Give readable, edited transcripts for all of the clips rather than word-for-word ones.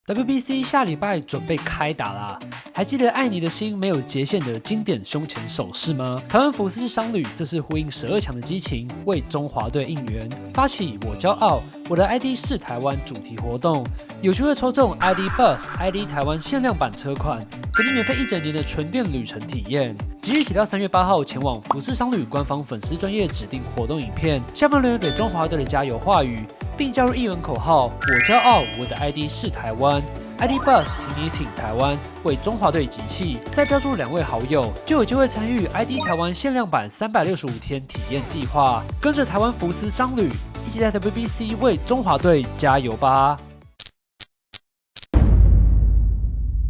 WBC 下礼拜准备开打啦，还记得爱你的心没有界限的经典胸前手势吗？台湾福斯商旅这是呼应12强的激情，为中华队应援，发起我骄傲，我的 ID 是台湾主题活动，有机会抽中 ID Buzz、ID 台湾限量版车款，给你免费1整年的纯电旅程体验。即日起到3月8号前往福斯商旅官方粉丝专页指定活动影片，下方留言给中华队的加油话语，并加入应援口号：我骄傲，我的 ID 是台湾。ID Buzz 挺你挺台湾，为中华队集气，再标注2位好友，就有机会参与 ID 台湾限量版365天体验计划，跟着台湾福斯商旅一起在 WBC 为中华队加油吧！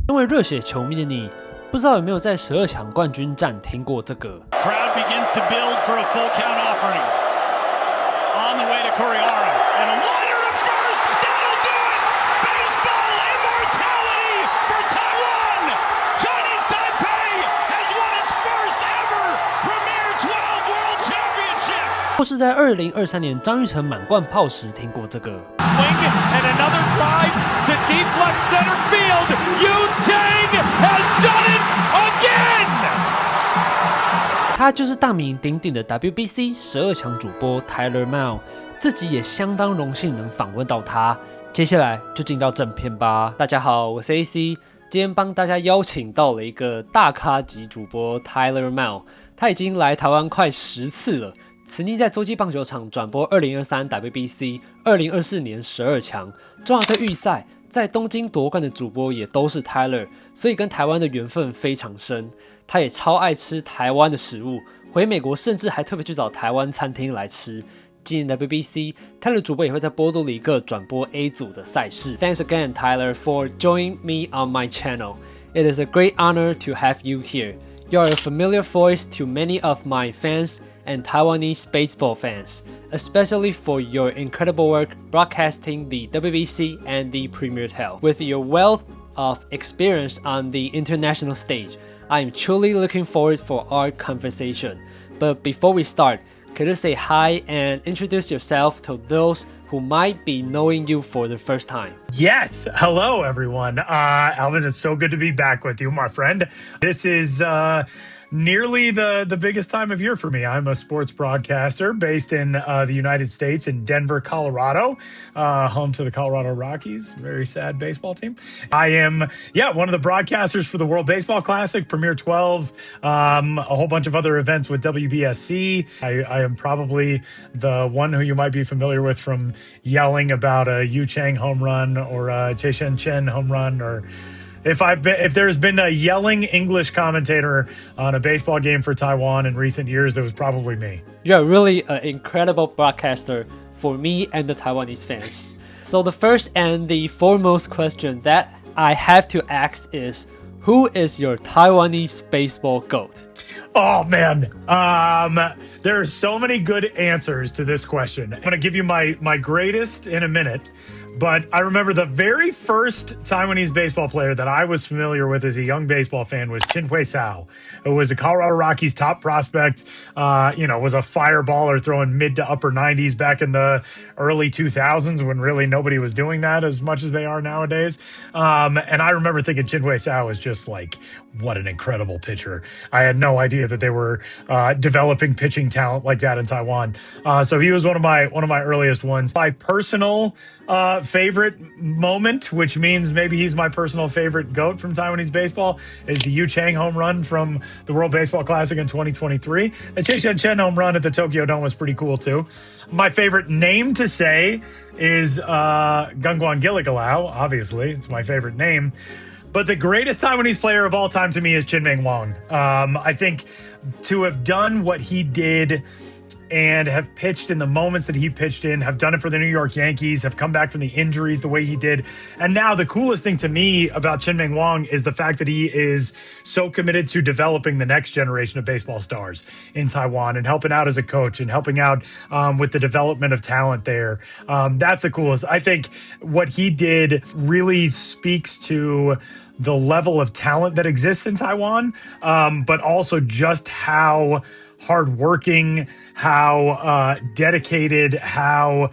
身为热血球迷的你，不知道有没有在12强冠军战听过这个 Crowd begins to build for a full count offering. On the way to Kuriara, and a liner to first. That'll do it. Baseball immortality for Taiwan. Chinese Taipei has won its first ever Premier 12 World Championship. 或是在2023年张育成满贯炮时听过这个 Swing and another drive to deep left center field. Yu Chang has done it again. 他就是大名鼎鼎的 WBC 12强主播 Tyler Maun， 这集也相当荣幸能访问到他。接下来就进到正片吧。大家好，我是 AC， 今天帮大家邀请到了一个大咖级主播 Tyler Maun， 他已经来台湾快10次了。曾经在洲际棒球场转播2023 WBC、2024年12强、中华队预赛，在东京夺冠的主播也都是 Tyler， 所以跟台湾的缘分非常深。他也超爱吃台湾的食物，回美国甚至还特别去找台湾餐厅来吃。今年 WBC， Tyler 主播也会在波多黎各转播 A 组的赛事。Thanks again, Tyler, for joining me on my channel. It is a great honor to have you here. You are a familiar voice to many of my fans and Taiwanese baseball fans, especially for your incredible work broadcasting the WBC and the Premier Tale. With your wealth of experience on the international stage, I am truly looking forward for our conversation. But before we start, could you say hi and introduce yourself to those who might be knowing you for the first time? Yes. Hello, everyone. Alvin, it's so good to be back with you, my friend. This is nearly the biggest time of year for me. I'm a sports broadcaster based in the United States in Denver, Colorado, home to the Colorado Rockies. Very sad baseball team. I am, one of the broadcasters for the World Baseball Classic, Premier 12, a whole bunch of other events with WBSC. I am probably the one who you might be familiar with from yelling about a Yu Chang home run or a Che Shen Chen home run, or if there's been a yelling English commentator on a baseball game for Taiwan in recent years, it was probably me. You're really an incredible broadcaster for me and the Taiwanese fans. So the first and the foremost question that I have to ask is, who is your Taiwanese baseball GOAT? Oh, man. There are so many good answers to this question. I'm going to give you my greatest in a minute. But I remember the very first Taiwanese baseball player that I was familiar with as a young baseball fan was Chin-Hui Sao, who was a Colorado Rockies top prospect, was a fireballer throwing mid to upper 90s back in the early 2000s when really nobody was doing that as much as they are nowadays. And I remember thinking Chin-Hui Sao was just like, what an incredible pitcher. I had no idea that they were developing pitching talent like that in Taiwan. So he was one of my earliest ones. My personal favorite moment, which means maybe he's my personal favorite GOAT from Taiwanese baseball, is the Yu Chang home run from the World Baseball Classic in 2023. The Che Shen Chen home run at the Tokyo Dome was pretty cool too. My favorite name to say is Gangguan Gilligalau. Obviously, it's my favorite name. But the greatest Taiwanese player of all time to me is Chien-Ming Wang. I think to have done what he did and have pitched in the moments that he pitched in, have done it for the New York Yankees, have come back from the injuries the way he did. And now the coolest thing to me about Chien-Ming Wang is the fact that he is so committed to developing the next generation of baseball stars in Taiwan and helping out as a coach and helping out with the development of talent there. That's the coolest. I think what he did really speaks to the level of talent that exists in Taiwan, but also just how hardworking, how dedicated, how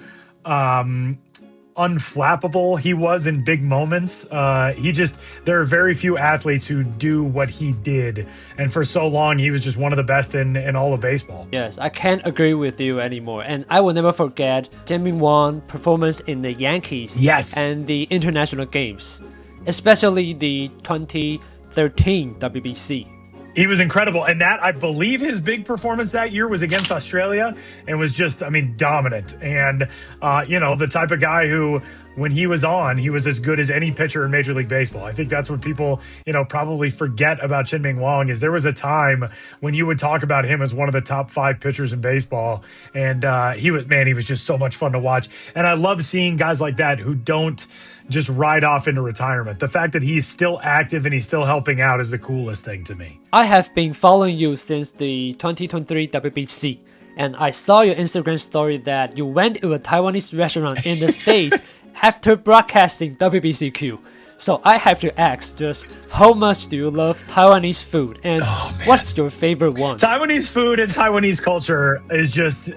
unflappable he was in big moments. There are very few athletes who do what he did. And for so long, he was just one of the best in all of baseball. Yes, I can't agree with you anymore. And I will never forget Jianming Wang's performance in the Yankees and the international games, especially the 2013 WBC. He was incredible. And I believe his big performance that year was against Australia and was just, dominant. And, the type of guy who, when he was on, he was as good as any pitcher in Major League Baseball. I think that's what people, probably forget about Jianming Wang is there was a time when you would talk about him as one of the top 5 pitchers in baseball. And he was just so much fun to watch. And I love seeing guys like that who don't just ride off into retirement. The fact that he's still active and he's still helping out is the coolest thing to me. I have been following you since the 2023 WBC, and I saw your Instagram story that you went to a Taiwanese restaurant in the States after broadcasting WBCQ. So I have to ask, just how much do you love Taiwanese food, and what's your favorite one? Taiwanese food and Taiwanese culture is just,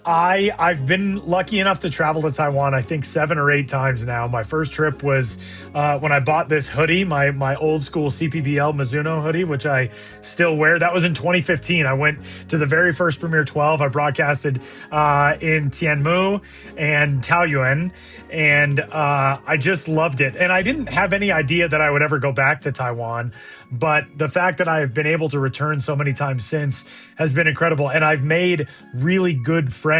I've been lucky enough to travel to Taiwan, I think 7 or 8 times now. My first trip was when I bought this hoodie, my old school CPBL Mizuno hoodie, which I still wear. That was in 2015. I went to the very first Premier 12. I broadcasted in Tianmu and Taoyuan, and I just loved it. And I didn't have any idea that I would ever go back to Taiwan, but the fact that I've been able to return so many times since has been incredible. And I've made really good friends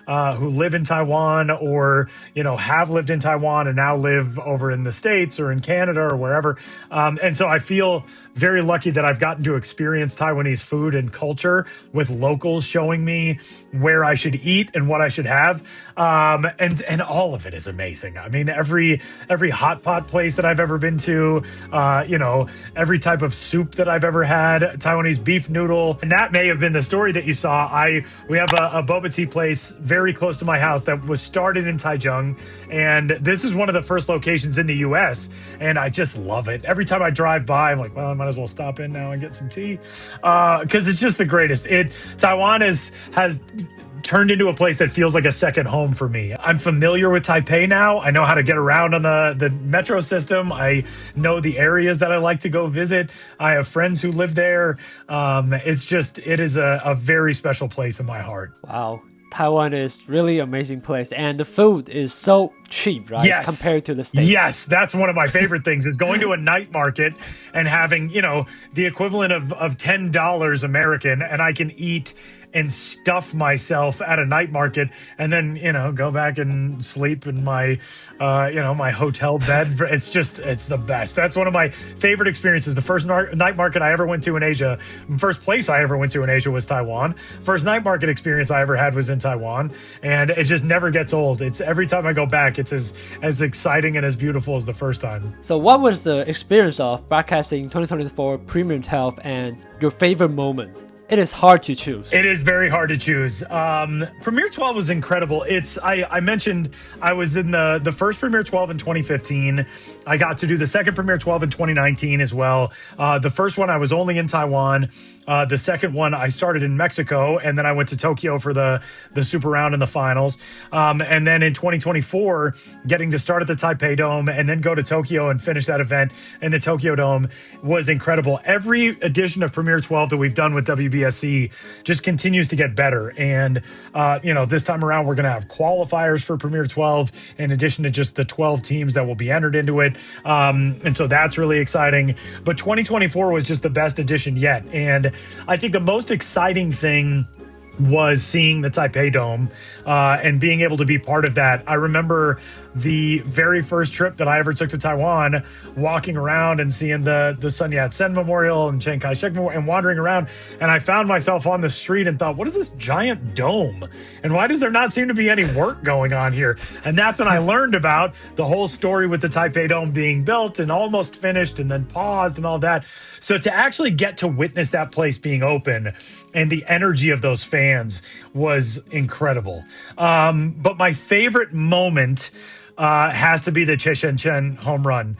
who live in Taiwan or, have lived in Taiwan and now live over in the States or in Canada or wherever. And so I feel very lucky that I've gotten to experience Taiwanese food and culture with locals showing me where I should eat and what I should have. And all of it is amazing. Every hot pot place that I've ever been to, every type of soup that I've ever had, Taiwanese beef noodle. And that may have been the story that you saw. We have a boba tea place very close to my house that was started in Taichung, and this is one of the first locations in the U.S., and I just love it. Every time I drive by, I'm like, well, I might as well stop in now and get some tea, because it's just the greatest. Taiwan has turned into a place that feels like a second home for me. I'm familiar with Taipei now. I know how to get around on the metro system. I know the areas that I like to go visit. I have friends who live there. It is a very special place in my heart. Wow. Taiwan is really amazing place, and the food is so cheap, right? Yes. Compared to the States. Yes, that's one of my favorite things is going to a night market and having, the equivalent of $10 American, and I can eat and stuff myself at a night market and then, go back and sleep in my, my hotel bed. It's the best. That's one of my favorite experiences. The first night market I ever went to in Asia, first place I ever went to in Asia was Taiwan. First night market experience I ever had was in Taiwan. And it just never gets old. It's every time I go back, it's as exciting and as beautiful as the first time. So what was the experience of broadcasting 2024 Premier 12 and your favorite moment? It is hard to choose. It is very hard to choose. Premier 12 was incredible. I mentioned I was in the first Premier 12 in 2015. I got to do the second Premier 12 in 2019 as well. The first one I was only in Taiwan. The second one I started in Mexico, and then I went to Tokyo for the Super Round and the finals. And then in 2024, getting to start at the Taipei Dome and then go to Tokyo and finish that event in the Tokyo Dome was incredible. Every edition of Premier 12 that we've done with WBSC just continues to get better. And, this time around, we're going to have qualifiers for Premier 12 in addition to just the 12 teams that will be entered into it. And so that's really exciting. But 2024 was just the best edition yet. And I think the most exciting thing was seeing the Taipei Dome and being able to be part of that. I remember the very first trip that I ever took to Taiwan, walking around and seeing the Sun Yat-sen Memorial and Chiang Kai-shek Memorial and wandering around. And I found myself on the street and thought, what is this giant dome? And why does there not seem to be any work going on here? And that's when I learned about the whole story with the Taipei Dome being built and almost finished and then paused and all that. So to actually get to witness that place being open and the energy of those fans was incredible. But my favorite moment has to be the Chen home run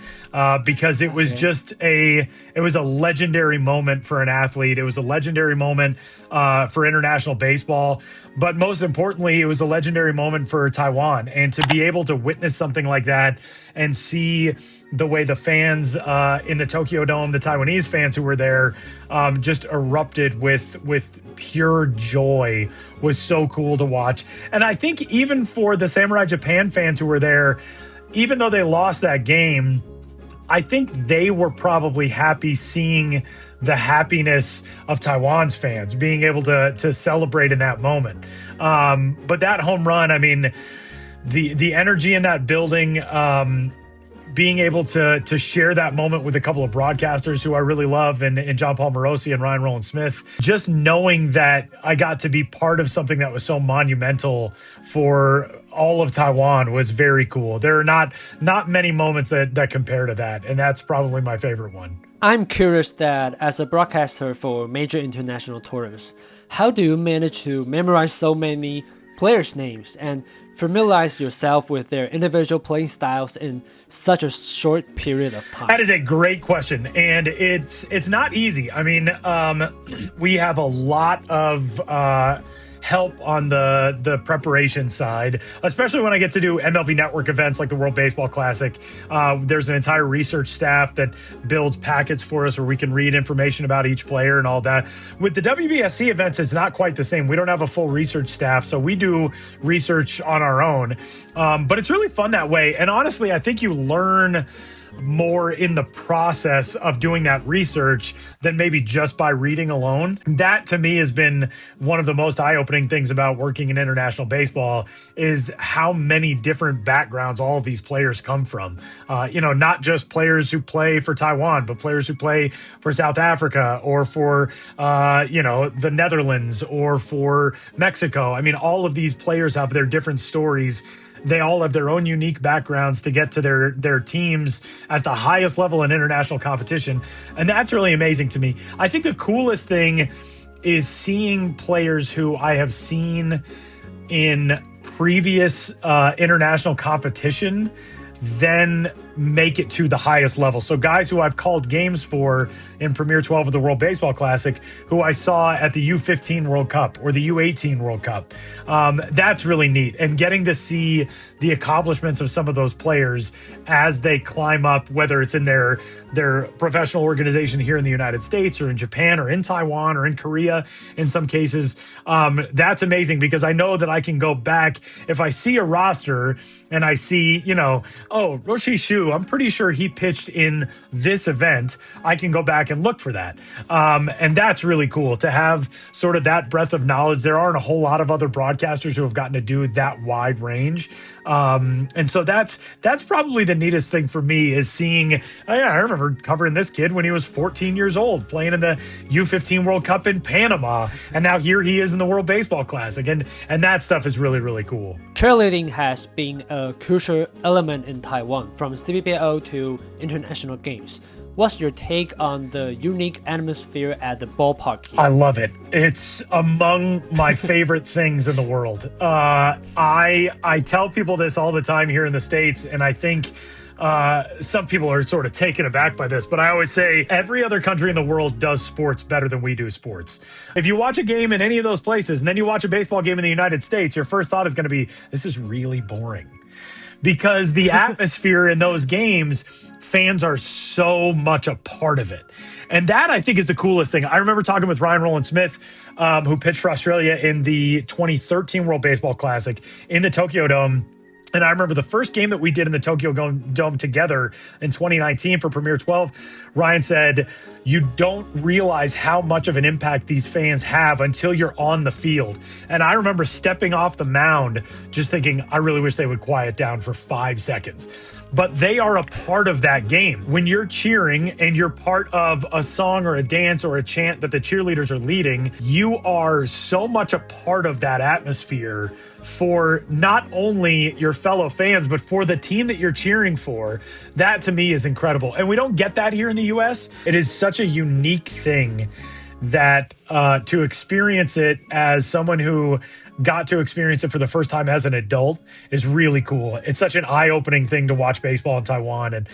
because it was just it was a legendary moment for an athlete. It was a legendary moment for international baseball. But most importantly, it was a legendary moment for Taiwan. And to be able to witness something like that and see the way the fans in the Tokyo Dome, the Taiwanese fans who were there, just erupted with pure joy was so cool to watch. And I think even for the Samurai Japan fans who were there, even though they lost that game, I think they were probably happy seeing the happiness of Taiwan's fans being able to celebrate in that moment. But that home run, I mean, the energy in that building, being able to share that moment with a couple of broadcasters who I really love and John Paul Morosi and Ryan Roland Smith, just knowing that I got to be part of something that was so monumental for all of Taiwan was very cool. There are not many moments that compare to that, and that's probably my favorite one. I'm curious that as a broadcaster for major international tours, how do you manage to memorize so many players' names and familiarize yourself with their individual playing styles in such a short period of time? That is a great question, and it's not easy. I mean, we have a lot of help on the preparation side, especially when I get to do MLB Network events like the World Baseball Classic. There's an entire research staff that builds packets for us where we can read information about each player and all that. With the WBSC events, it's not quite the same. We don't have a full research staff, so we do research on our own. But it's really fun that way. And honestly, I think you learn more in the process of doing that research than maybe just by reading alone. That to me has been one of the most eye-opening things about working in international baseball is how many different backgrounds all of these players come from. Not just players who play for Taiwan, but players who play for South Africa or for, the Netherlands or for Mexico. I mean, all of these players have their different stories. They all have their own unique backgrounds to get to their teams at the highest level in international competition. And that's really amazing to me. I think the coolest thing is seeing players who I have seen in previous international competition then make it to the highest level. So guys who I've called games for in Premier 12 of the World Baseball Classic, who I saw at the U15 World Cup or the U18 World Cup. That's really neat. And getting to see the accomplishments of some of those players as they climb up, whether it's in their professional organization here in the United States or in Japan or in Taiwan or in Korea in some cases, that's amazing because I know that I can go back if I see a roster and I see, Roshi Shu, I'm pretty sure he pitched in this event. I can go back and look for that. And that's really cool to have sort of that breadth of knowledge. There aren't a whole lot of other broadcasters who have gotten to do that wide range. And so that's probably the neatest thing for me is seeing, I remember covering this kid when he was 14 years old, playing in the U15 World Cup in Panama. And now here he is in the World Baseball Classic. And that stuff is really, really cool. Cheerleading has been a crucial element in Taiwan, from CBPO to international games. What's your take on the unique atmosphere at the ballpark here? I love it. It's among my favorite things in the world. I tell people this all the time here in the States, and I think some people are sort of taken aback by this, but I always say every other country in the world does sports better than we do sports. If you watch a game in any of those places and then you watch a baseball game in the United States, your first thought is going to be, this is really boring. Because the atmosphere in those games, fans are so much a part of it. And that, I think, is the coolest thing. I remember talking with Ryan Roland Smith, who pitched for Australia in the 2013 World Baseball Classic in the Tokyo Dome. And I remember the first game that we did in the Tokyo Dome together in 2019 for Premier 12, Ryan said, you don't realize how much of an impact these fans have until you're on the field. And I remember stepping off the mound just thinking, I really wish they would quiet down for 5 seconds. But they are a part of that game. When you're cheering and you're part of a song or a dance or a chant that the cheerleaders are leading, you are so much a part of that atmosphere for not only your fellow fans, but for the team that you're cheering for. That to me is incredible. And we don't get that here in the US. It is such a unique thing that to experience it as someone who got to experience it for the first time as an adult is really cool. It's such an eye-opening thing to watch baseball in Taiwan, and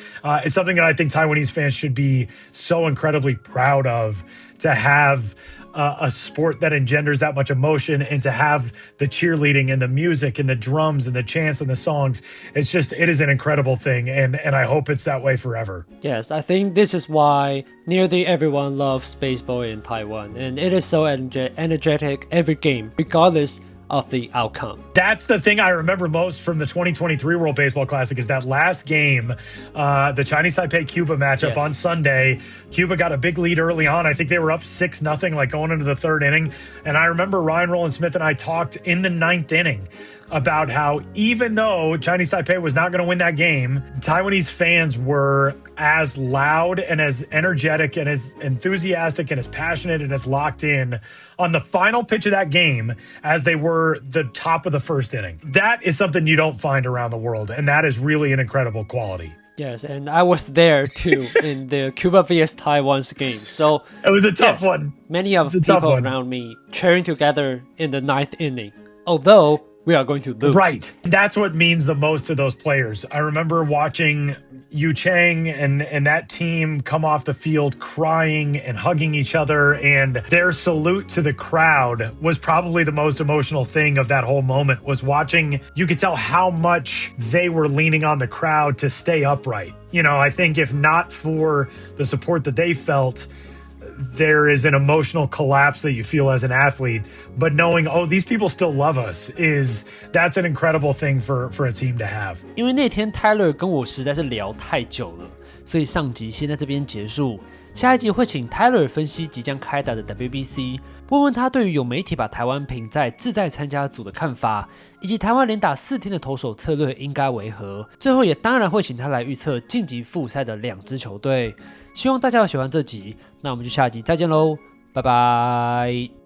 it's something that I think Taiwanese fans should be so incredibly proud of, to have a sport that engenders that much emotion, and to have the cheerleading and the music and the drums and the chants and the songs. It is an incredible thing, and I hope it's that way forever. Yes, I think this is why nearly everyone loves baseball in Taiwan, and it is so energetic every game, regardless of the outcome. That's the thing I remember most from the 2023 World Baseball Classic, is that last game, the Chinese Taipei-Cuba matchup on Sunday. Cuba got a big lead early on. I think they were up 6-0, like going into the third inning. And I remember Ryan Roland Smith and I talked in the ninth inning about how, even though Chinese Taipei was not going to win that game, Taiwanese fans were as loud and as energetic and as enthusiastic and as passionate and as locked in on the final pitch of that game as they were the top of the first inning. That is something you don't find around the world, and that is really an incredible quality. Yes, and I was there too in the Cuba vs Taiwan's game. So it was a tough one. Many of the people around me cheering together in the ninth inning, although we are going to lose. Right. That's what means the most to those players. I remember watching Yu Chang and that team come off the field crying and hugging each other, and their salute to the crowd was probably the most emotional thing of that whole moment. Was watching, you could tell how much they were leaning on the crowd to stay upright. You know, I think if not for the support that they felt, there is an emotional collapse that you feel as an athlete, but knowing, oh, these people still love us, that's an incredible thing for a team to have. 因为那天 Tyler 跟我实在是聊太久了，所以上集先在这边结束。下一集会请 Tyler 分析即将开打的 WBC， 问问他对于有媒体把台湾评在志在参加组的看法，以及台湾连打4天的投手策略应该为何。最后也当然会请他来预测晋级复赛的2支球队。希望大家有喜欢这集，那我们就下集再见喽，拜拜。